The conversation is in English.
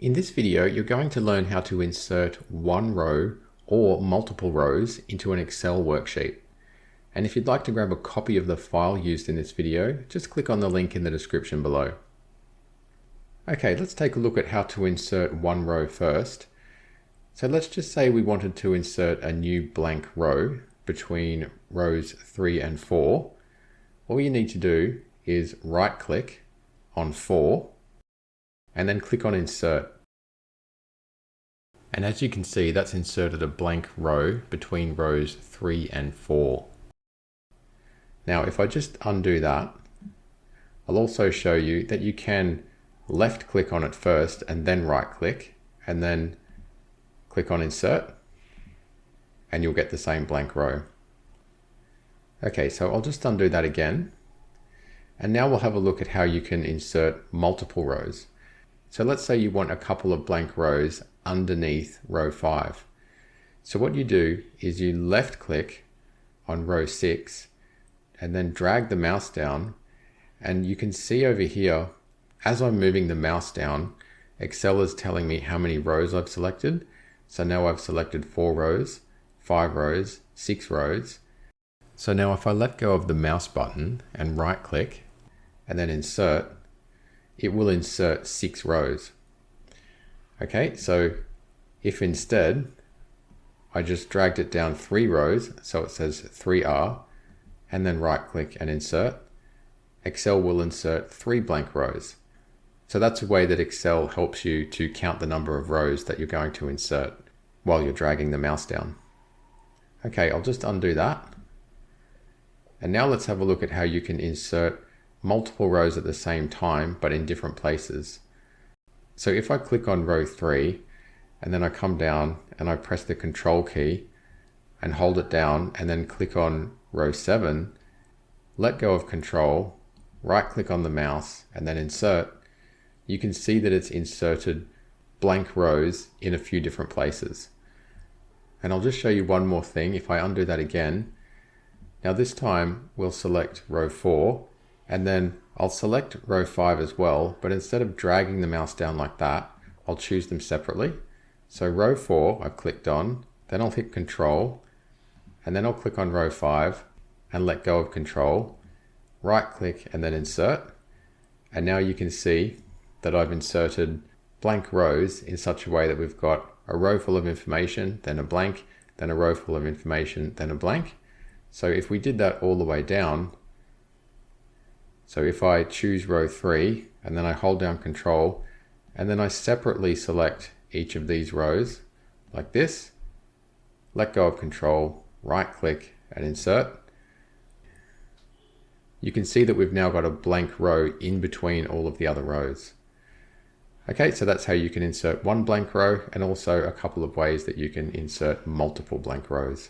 In this video, you're going to learn how to insert one row or multiple rows into an Excel worksheet. And if you'd like to grab a copy of the file used in this video, just click on the link in the description below. Okay, let's take a look at how to insert one row first. So let's just say we wanted to insert a new blank row between rows 3 and 4. All you need to do is right click on 4 and then click on insert. And as you can see, that's inserted a blank row between rows 3 and 4. Now, if I just undo that, I'll also show you that you can left click on it first and then right click and then click on insert and you'll get the same blank row. Okay, so I'll just undo that again. And now we'll have a look at how you can insert multiple rows. So let's say you want a couple of blank rows underneath row 5. So what you do is you left click on row 6 and then drag the mouse down, and you can see over here, as I'm moving the mouse down, Excel is telling me how many rows I've selected. So now I've selected 4 rows, 5 rows, 6 rows. So now if I let go of the mouse button and right click and then insert, it will insert 6 rows. Okay, so if instead I just dragged it down 3 rows, so it says 3R, and then right click and insert, Excel will insert 3 blank rows. So that's a way that Excel helps you to count the number of rows that you're going to insert while you're dragging the mouse down. Okay, I'll just undo that. And now let's have a look at how you can insert multiple rows at the same time, but in different places. So if I click on row 3, and then I come down and I press the Control key and hold it down and then click on row 7, let go of Control, right click on the mouse and then insert, you can see that it's inserted blank rows in a few different places. And I'll just show you one more thing. If I undo that again, now this time we'll select row 4 and then I'll select row 5 as well, but instead of dragging the mouse down like that, I'll choose them separately. So row 4 I've clicked on, then I'll hit Control, and then I'll click on row 5 and let go of Control, right click and then insert. And now you can see that I've inserted blank rows in such a way that we've got a row full of information, then a blank, then a row full of information, then a blank. So if we did that all the way down, so if I choose row 3 and then I hold down Control and then I separately select each of these rows like this, let go of Control, right click and insert, you can see that we've now got a blank row in between all of the other rows. Okay, so that's how you can insert one blank row and also a couple of ways that you can insert multiple blank rows.